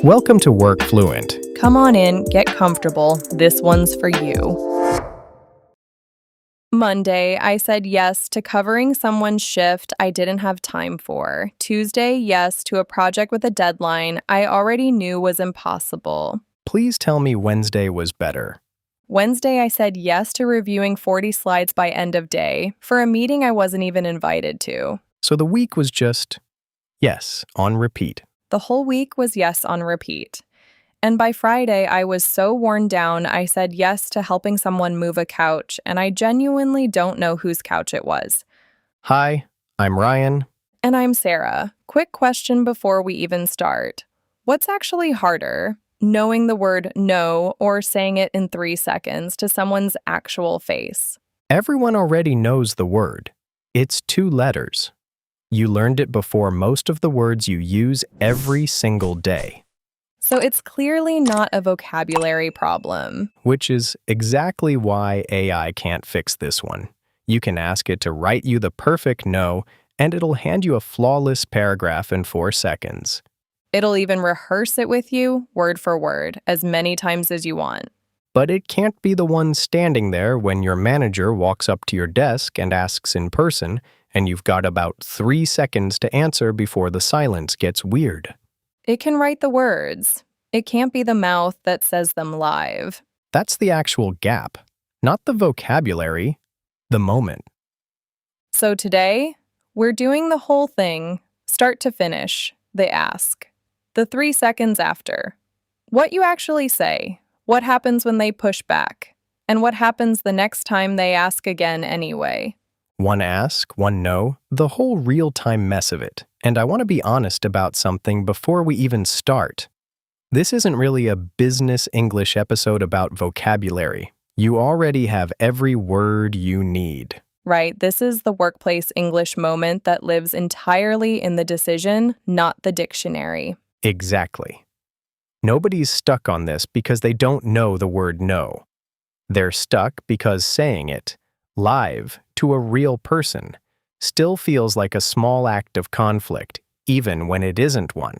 Welcome to Work Fluent. Come on in, get comfortable. This one's for you. Monday, I said yes to covering someone's shift I didn't have time for. Tuesday, yes to a project with a deadline I already knew was impossible. Please tell me Wednesday was better. Wednesday, I said yes to reviewing 40 slides by end of day for a meeting I wasn't even invited to. So the week was just yes on repeat. The whole week was yes on repeat. And by Friday, I was so worn down, I said yes to helping someone move a couch, and I genuinely don't know whose couch it was. Hi, I'm Ryan. And I'm Sarah. Quick question before we even start. What's actually harder, knowing the word no or saying it in 3 seconds to someone's actual face? Everyone already knows the word. It's 2 letters. You learned it before most of the words you use every single day. So it's clearly not a vocabulary problem. Which is exactly why AI can't fix this one. You can ask it to write you the perfect no, and it'll hand you a flawless paragraph in 4 seconds. It'll even rehearse it with you, word for word, as many times as you want. But it can't be the one standing there when your manager walks up to your desk and asks in person, and you've got about 3 seconds to answer before the silence gets weird. It can write the words. It can't be the mouth that says them live. That's the actual gap, not the vocabulary, the moment. So today, we're doing the whole thing, start to finish, they ask. The 3 seconds after. What you actually say, what happens when they push back, and what happens the next time they ask again anyway. One ask, one no, the whole real-time mess of it. And I want to be honest about something before we even start. This isn't really a business English episode about vocabulary. You already have every word you need. Right, this is the workplace English moment that lives entirely in the decision, not the dictionary. Exactly. Nobody's stuck on this because they don't know the word no. They're stuck because saying it, live, to a real person, still feels like a small act of conflict, even when it isn't one.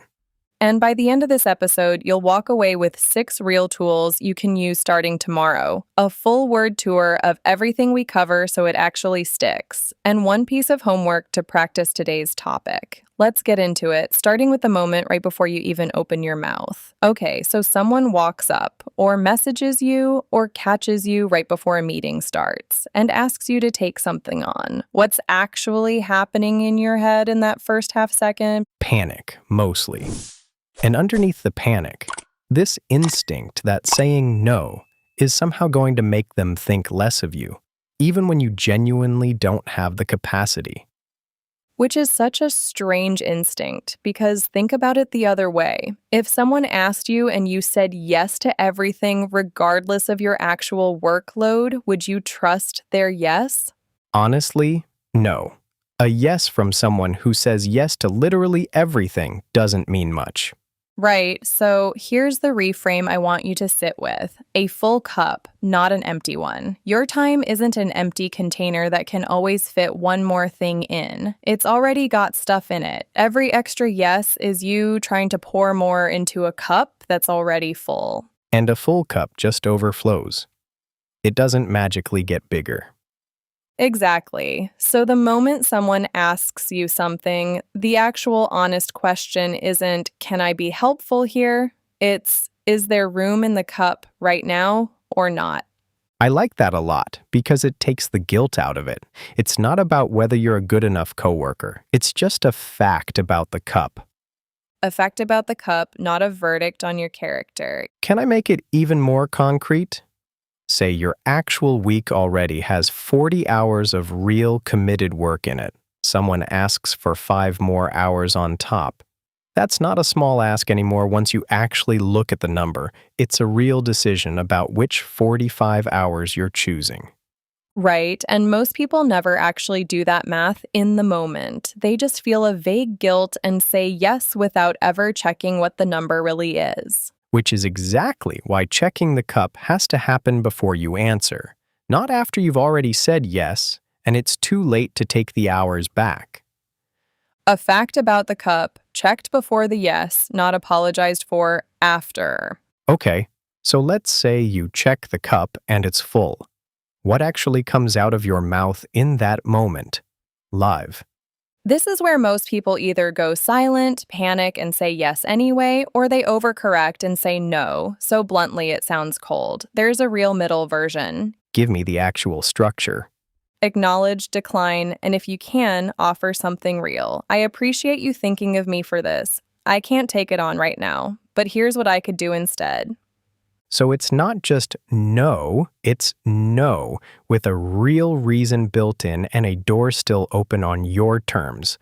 And by the end of this episode, you'll walk away with 6 real tools you can use starting tomorrow, a full word tour of everything we cover so it actually sticks, and 1 piece of homework to practice today's topic. Let's get into it, starting with the moment right before you even open your mouth. Okay, so someone walks up, or messages you, or catches you right before a meeting starts, and asks you to take something on. What's actually happening in your head in that first half second? Panic, mostly. And underneath the panic, this instinct that saying no is somehow going to make them think less of you, even when you genuinely don't have the capacity. Which is such a strange instinct, because think about it the other way. If someone asked you and you said yes to everything regardless of your actual workload, would you trust their yes? Honestly, no. A yes from someone who says yes to literally everything doesn't mean much. Right, so here's the reframe I want you to sit with. A full cup, not an empty one. Your time isn't an empty container that can always fit one more thing in. It's already got stuff in it. Every extra yes is you trying to pour more into a cup that's already full. And a full cup just overflows. It doesn't magically get bigger. Exactly. So the moment someone asks you something, the actual honest question isn't, can I be helpful here? It's, is there room in the cup right now or not? I like that a lot because it takes the guilt out of it. It's not about whether you're a good enough coworker. It's just a fact about the cup. A fact about the cup, not a verdict on your character. Can I make it even more concrete? Say your actual week already has 40 hours of real committed work in it. Someone asks for 5 more hours on top. That's not a small ask anymore once you actually look at the number. It's a real decision about which 45 hours you're choosing. Right, and most people never actually do that math in the moment. They just feel a vague guilt and say yes without ever checking what the number really is. Which is exactly why checking the cup has to happen before you answer, not after you've already said yes, and it's too late to take the hours back. A fact about the cup, checked before the yes, not apologized for after. Okay, so let's say you check the cup and it's full. What actually comes out of your mouth in that moment? Live. This is where most people either go silent, panic, and say yes anyway, or they overcorrect and say no, so bluntly it sounds cold. There's a real middle version. Give me the actual structure. Acknowledge, decline, and if you can, offer something real. I appreciate you thinking of me for this. I can't take it on right now, but here's what I could do instead. So it's not just no, it's no, with a real reason built in and a door still open on your terms.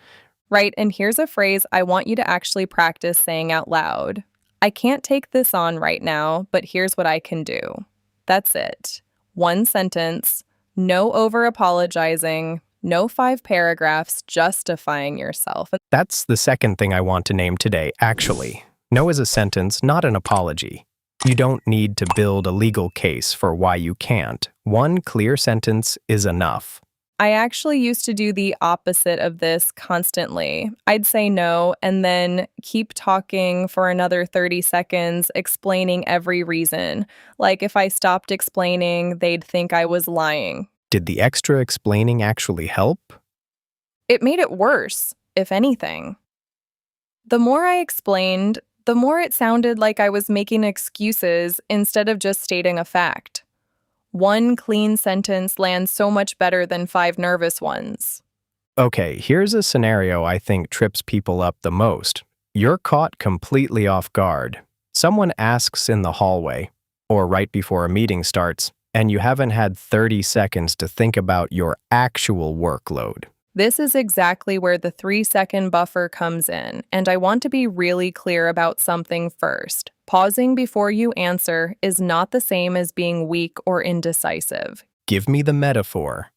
Right, and here's a phrase I want you to actually practice saying out loud. I can't take this on right now, but here's what I can do. That's it. One sentence, no over apologizing, no 5 paragraphs justifying yourself. That's the second thing I want to name today, actually. No is a sentence, not an apology. You don't need to build a legal case for why you can't. One clear sentence is enough. I actually used to do the opposite of this constantly. I'd say no and then keep talking for another 30 seconds, explaining every reason. Like if I stopped explaining, they'd think I was lying. Did the extra explaining actually help? It made it worse, if anything. The more I explained, the more it sounded like I was making excuses instead of just stating a fact. One clean sentence lands so much better than 5 nervous ones. Okay, here's a scenario I think trips people up the most. You're caught completely off guard. Someone asks in the hallway, or right before a meeting starts, and you haven't had 30 seconds to think about your actual workload. This is exactly where the 3-second buffer comes in, and I want to be really clear about something first. Pausing before you answer is not the same as being weak or indecisive. Give me the metaphor.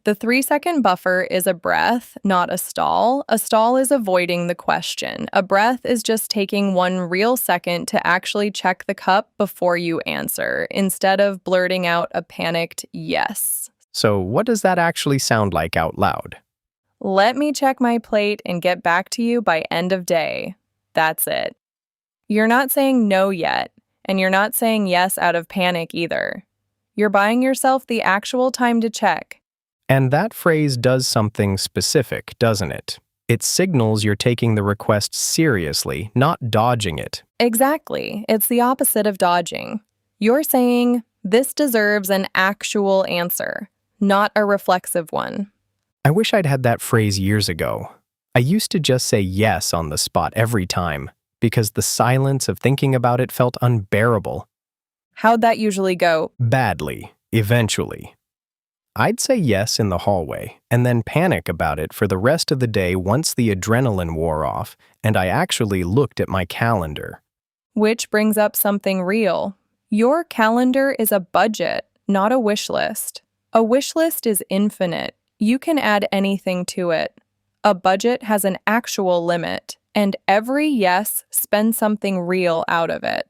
The 3-second buffer is a breath, not a stall. A stall is avoiding the question. A breath is just taking one real second to actually check the cup before you answer, instead of blurting out a panicked yes. So what does that actually sound like out loud? Let me check my plate and get back to you by end of day. That's it. You're not saying no yet, and you're not saying yes out of panic either. You're buying yourself the actual time to check. And that phrase does something specific, doesn't it? It signals you're taking the request seriously, not dodging it. Exactly. It's the opposite of dodging. You're saying, this deserves an actual answer, not a reflexive one. I wish I'd had that phrase years ago. I used to just say yes on the spot every time, because the silence of thinking about it felt unbearable. How'd that usually go? Badly, eventually. I'd say yes in the hallway, and then panic about it for the rest of the day once the adrenaline wore off, and I actually looked at my calendar. Which brings up something real. Your calendar is a budget, not a wish list. A wish list is infinite. You can add anything to it. A budget has an actual limit, and every yes spends something real out of it.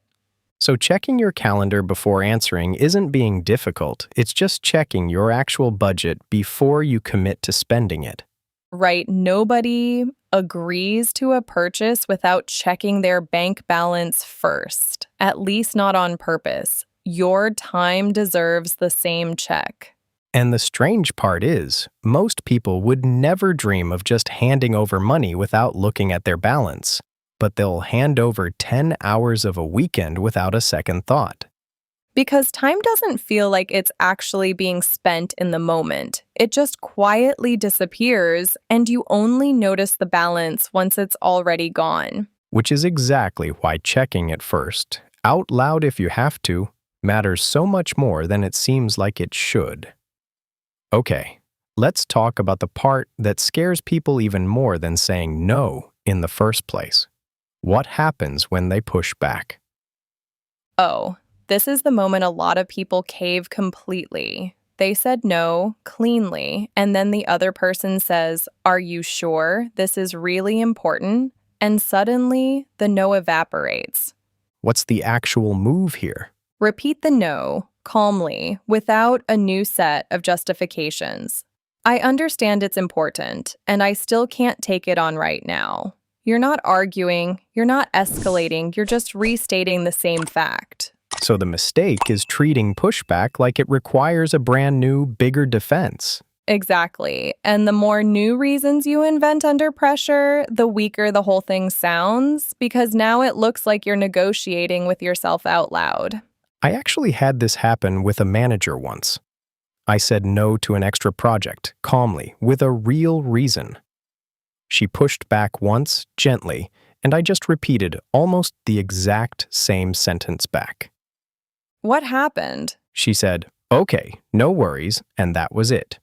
So checking your calendar before answering isn't being difficult, it's just checking your actual budget before you commit to spending it. Right, nobody agrees to a purchase without checking their bank balance first, at least not on purpose. Your time deserves the same check. And the strange part is, most people would never dream of just handing over money without looking at their balance, but they'll hand over 10 hours of a weekend without a second thought. Because time doesn't feel like it's actually being spent in the moment. It just quietly disappears, and you only notice the balance once it's already gone. Which is exactly why checking it first, out loud if you have to, matters so much more than it seems like it should. Okay, let's talk about the part that scares people even more than saying no in the first place. What happens when they push back? Oh, this is the moment a lot of people cave completely. They said no, cleanly, and then the other person says, "Are you sure this is really important?" And suddenly, the no evaporates. What's the actual move here? Repeat the no, calmly, without a new set of justifications. I understand it's important, and I still can't take it on right now. You're not arguing, you're not escalating, you're just restating the same fact. So the mistake is treating pushback like it requires a brand new, bigger defense. Exactly. And the more new reasons you invent under pressure, the weaker the whole thing sounds, because now it looks like you're negotiating with yourself out loud. I actually had this happen with a manager once. I said no to an extra project, calmly, with a real reason. She pushed back once, gently, and I just repeated almost the exact same sentence back. What happened? She said, "Okay, no worries," and that was it.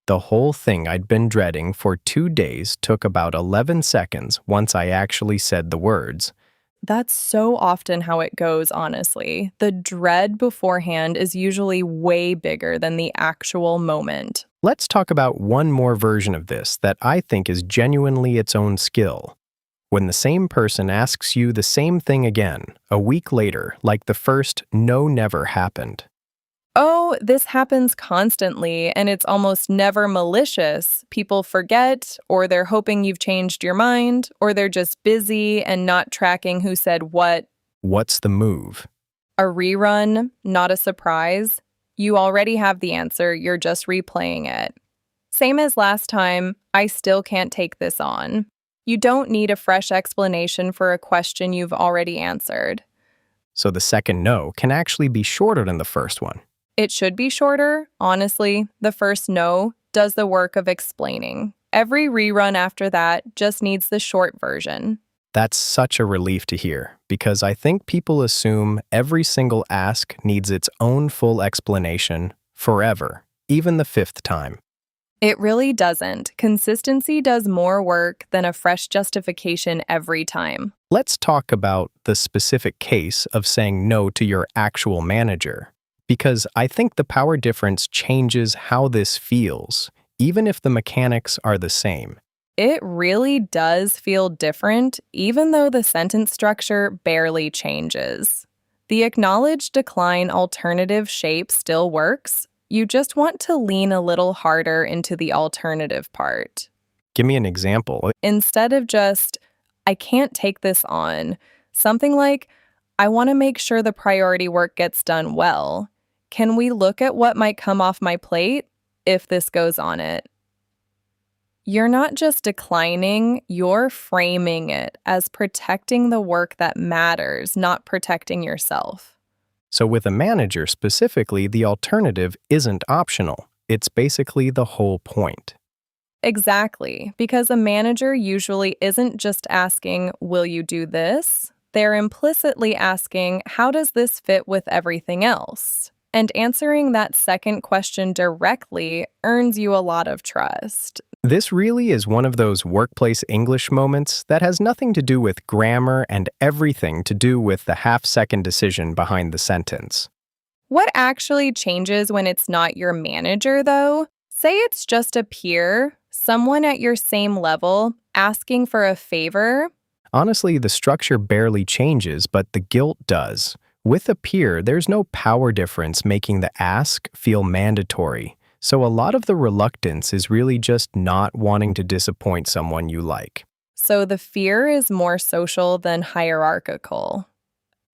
The whole thing I'd been dreading for 2 days took about 11 seconds once I actually said the words. That's so often how it goes, honestly. The dread beforehand is usually way bigger than the actual moment. Let's talk about one more version of this that I think is genuinely its own skill. When the same person asks you the same thing again, a week later, like the first no never happened. Oh, this happens constantly, and it's almost never malicious. People forget, or they're hoping you've changed your mind, or they're just busy and not tracking who said what. What's the move? A rerun, not a surprise. You already have the answer, you're just replaying it. Same as last time, I still can't take this on. You don't need a fresh explanation for a question you've already answered. So the second no can actually be shorter than the first one. It should be shorter. Honestly, the first no does the work of explaining. Every rerun after that just needs the short version. That's such a relief to hear, because I think people assume every single ask needs its own full explanation forever, even the fifth time. It really doesn't. Consistency does more work than a fresh justification every time. Let's talk about the specific case of saying no to your actual manager, because I think the power difference changes how this feels, even if the mechanics are the same. It really does feel different, even though the sentence structure barely changes. The acknowledge decline alternative shape still works. You just want to lean a little harder into the alternative part. Give me an example. Instead of just, I can't take this on, something like, I want to make sure the priority work gets done well. Can we look at what might come off my plate if this goes on it? You're not just declining, you're framing it as protecting the work that matters, not protecting yourself. So with a manager specifically, the alternative isn't optional. It's basically the whole point. Exactly, because a manager usually isn't just asking, will you do this? They're implicitly asking, how does this fit with everything else? And answering that second question directly earns you a lot of trust. This really is one of those workplace English moments that has nothing to do with grammar and everything to do with the half-second decision behind the sentence. What actually changes when it's not your manager, though? Say it's just a peer, someone at your same level, asking for a favor. Honestly, the structure barely changes, but the guilt does. With a peer, there's no power difference making the ask feel mandatory. So a lot of the reluctance is really just not wanting to disappoint someone you like. So the fear is more social than hierarchical.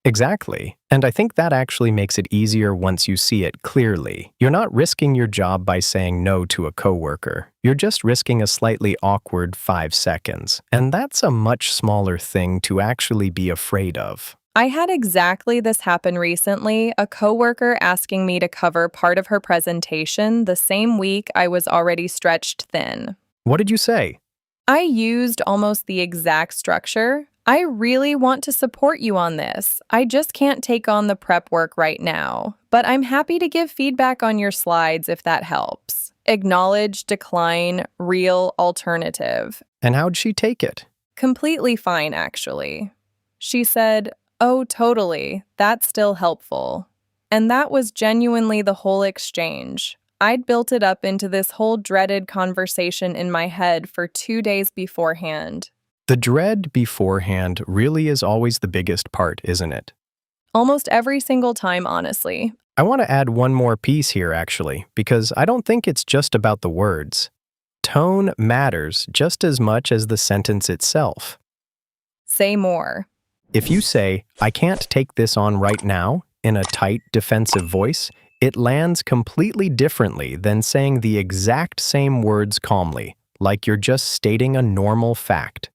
Exactly. And I think that actually makes it easier once you see it clearly. You're not risking your job by saying no to a coworker. You're just risking a slightly awkward 5 seconds. And that's a much smaller thing to actually be afraid of. I had exactly this happen recently, a coworker asking me to cover part of her presentation the same week I was already stretched thin. What did you say? I used almost the exact structure. I really want to support you on this. I just can't take on the prep work right now, but I'm happy to give feedback on your slides if that helps. Acknowledge, decline, real, alternative. And how'd she take it? Completely fine, actually. She said, "Oh, totally. That's still helpful." And that was genuinely the whole exchange. I'd built it up into this whole dreaded conversation in my head for 2 days beforehand. The dread beforehand really is always the biggest part, isn't it? Almost every single time, honestly. I want to add one more piece here, actually, because I don't think it's just about the words. Tone matters just as much as the sentence itself. Say more. If you say, "I can't take this on right now," in a tight, defensive voice, it lands completely differently than saying the exact same words calmly, like you're just stating a normal fact.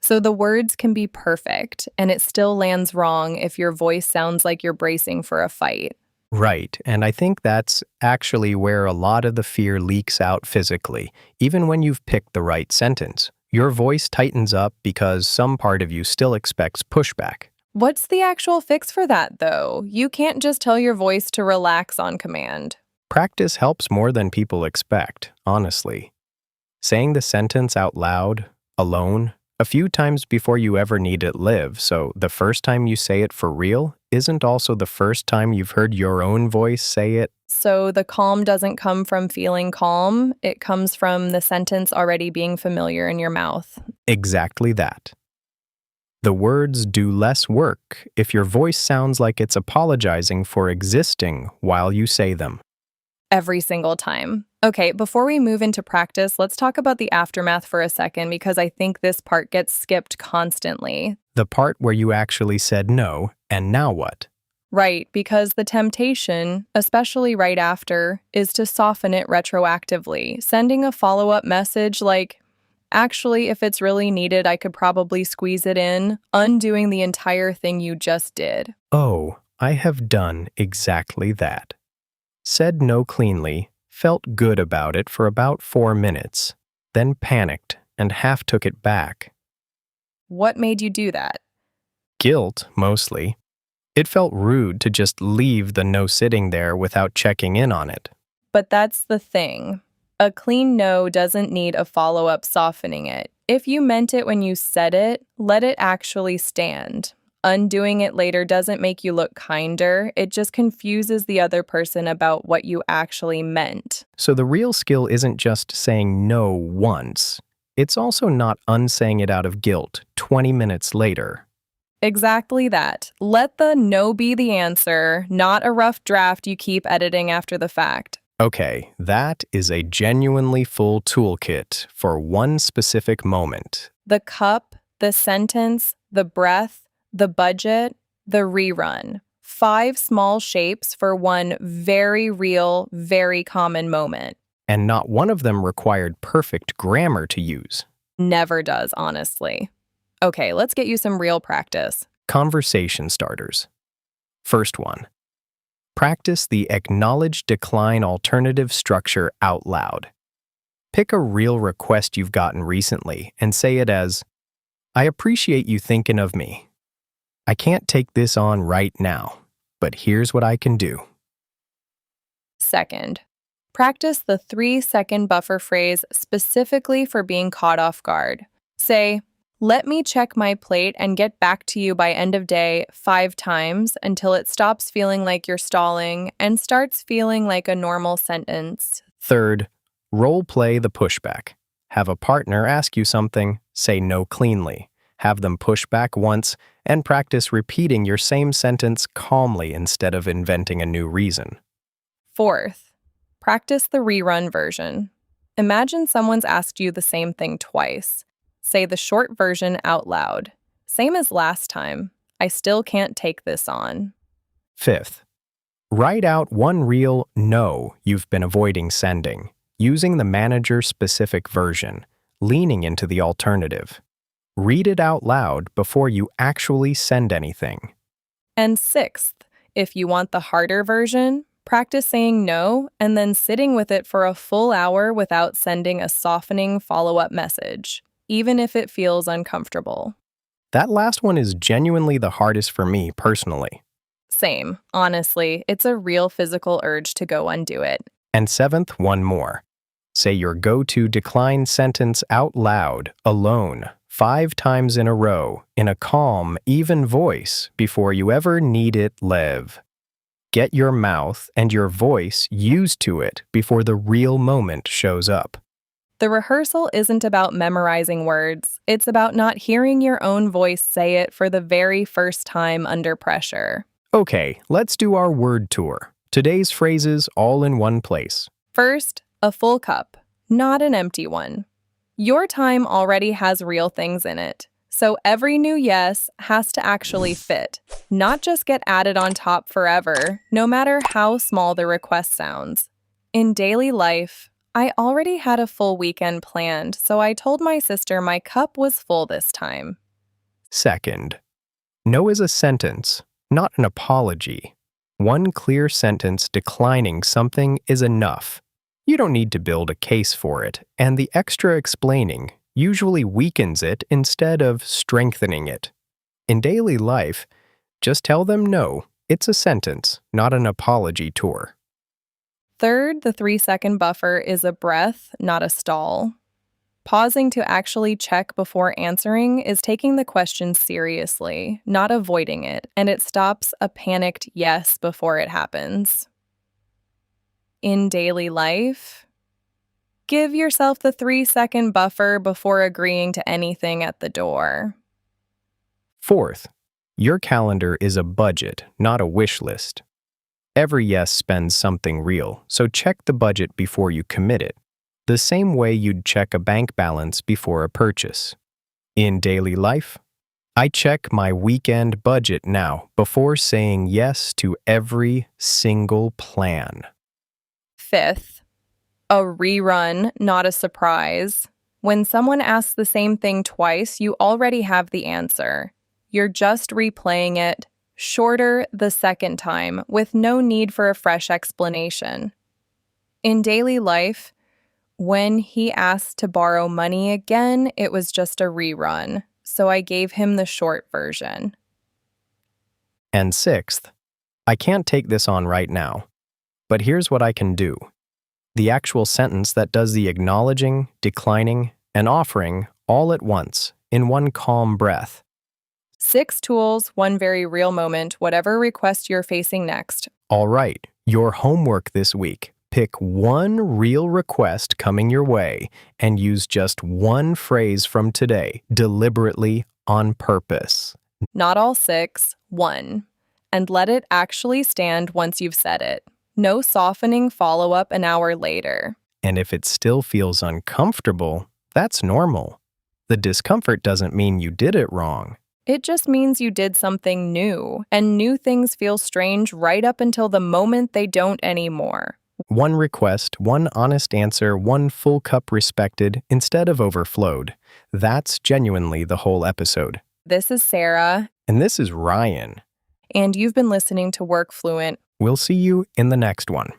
So the words can be perfect, and it still lands wrong if your voice sounds like you're bracing for a fight. Right, and I think that's actually where a lot of the fear leaks out physically, even when you've picked the right sentence. Your voice tightens up because some part of you still expects pushback. What's the actual fix for that, though? You can't just tell your voice to relax on command. Practice helps more than people expect, honestly. Saying the sentence out loud, alone, a few times before you ever need it live, so the first time you say it for real isn't also the first time you've heard your own voice say it. So the calm doesn't come from feeling calm, it comes from the sentence already being familiar in your mouth. Exactly that. The words do less work if your voice sounds like it's apologizing for existing while you say them. Every single time. Okay, before we move into practice, let's talk about the aftermath for a second because I think this part gets skipped constantly. The part where you actually said no, and now what? Right, because the temptation, especially right after, is to soften it retroactively, sending a follow-up message like, actually, if it's really needed, I could probably squeeze it in, undoing the entire thing you just did. Oh, I have done exactly that. Said no cleanly, felt good about it for about 4 minutes, then panicked and half took it back. What made you do that? Guilt, mostly. It felt rude to just leave the no sitting there without checking in on it. But that's the thing. A clean no doesn't need a follow-up softening it. If you meant it when you said it, let it actually stand. Undoing it later doesn't make you look kinder, it just confuses the other person about what you actually meant. So the real skill isn't just saying no once. It's also not unsaying it out of guilt 20 minutes later. Exactly that. Let the no be the answer, not a rough draft you keep editing after the fact. Okay, that is a genuinely full toolkit for one specific moment. The cup, the sentence, the breath, the budget, the rerun. 5 small shapes for one very real, very common moment. And not one of them required perfect grammar to use. Never does, honestly. Okay, let's get you some real practice. Conversation starters. First one. Practice the acknowledge decline alternative structure out loud. Pick a real request you've gotten recently and say it as, "I appreciate you thinking of me. I can't take this on right now, but here's what I can do." Second, practice the 3-second buffer phrase specifically for being caught off guard. Say, "Let me check my plate and get back to you by end of day" 5 times until it stops feeling like you're stalling and starts feeling like a normal sentence. Third, role play the pushback. Have a partner ask you something, say no cleanly. Have them push back once, and practice repeating your same sentence calmly instead of inventing a new reason. Fourth, practice the rerun version. Imagine someone's asked you the same thing twice. Say the short version out loud. Same as last time. I still can't take this on. Fifth, write out one real no you've been avoiding sending, using the manager-specific version, leaning into the alternative. Read it out loud before you actually send anything. And sixth, if you want the harder version, practice saying no and then sitting with it for a full hour without sending a softening follow-up message, even if it feels uncomfortable. That last one is genuinely the hardest for me personally. Same. Honestly, it's a real physical urge to go undo it. And seventh, one more. Say your go-to decline sentence out loud, alone, 5 times in a row, in a calm, even voice before you ever need it live. Get your mouth and your voice used to it before the real moment shows up. The rehearsal isn't about memorizing words. It's about not hearing your own voice say it for the very first time under pressure. Okay, let's do our word tour. Today's phrases all in one place. First, a full cup, not an empty one. Your time already has real things in it, so every new yes has to actually fit, not just get added on top forever, no matter how small the request sounds. In daily life, I already had a full weekend planned, so I told my sister my cup was full this time. Second, no is a sentence, not an apology. One clear sentence declining something is enough. You don't need to build a case for it, and the extra explaining usually weakens it instead of strengthening it. In daily life, just tell them no. It's a sentence, not an apology tour. Third, the 3-second buffer is a breath, not a stall. Pausing to actually check before answering is taking the question seriously, not avoiding it, and it stops a panicked yes before it happens. In daily life, give yourself the 3-second buffer before agreeing to anything at the door. Fourth, your calendar is a budget, not a wish list. Every yes spends something real, so check the budget before you commit it, the same way you'd check a bank balance before a purchase. In daily life, I check my weekend budget now before saying yes to every single plan. Fifth, a rerun, not a surprise. When someone asks the same thing twice, you already have the answer. You're just replaying it, shorter the second time, with no need for a fresh explanation. In daily life, when he asked to borrow money again, it was just a rerun, so I gave him the short version. And sixth, I can't take this on right now, but here's what I can do. The actual sentence that does the acknowledging, declining, and offering all at once, in one calm breath. 6 tools, one very real moment, whatever request you're facing next. All right, your homework this week. Pick one real request coming your way and use just one phrase from today, deliberately, on purpose. Not all 6, one. And let it actually stand once you've said it. No softening follow-up an hour later. And if it still feels uncomfortable, that's normal. The discomfort doesn't mean you did it wrong. It just means you did something new, and new things feel strange right up until the moment they don't anymore. One request, one honest answer, one full cup respected instead of overflowed. That's genuinely the whole episode. This is Sarah. And this is Ryan. And you've been listening to Work Fluent. We'll see you in the next one.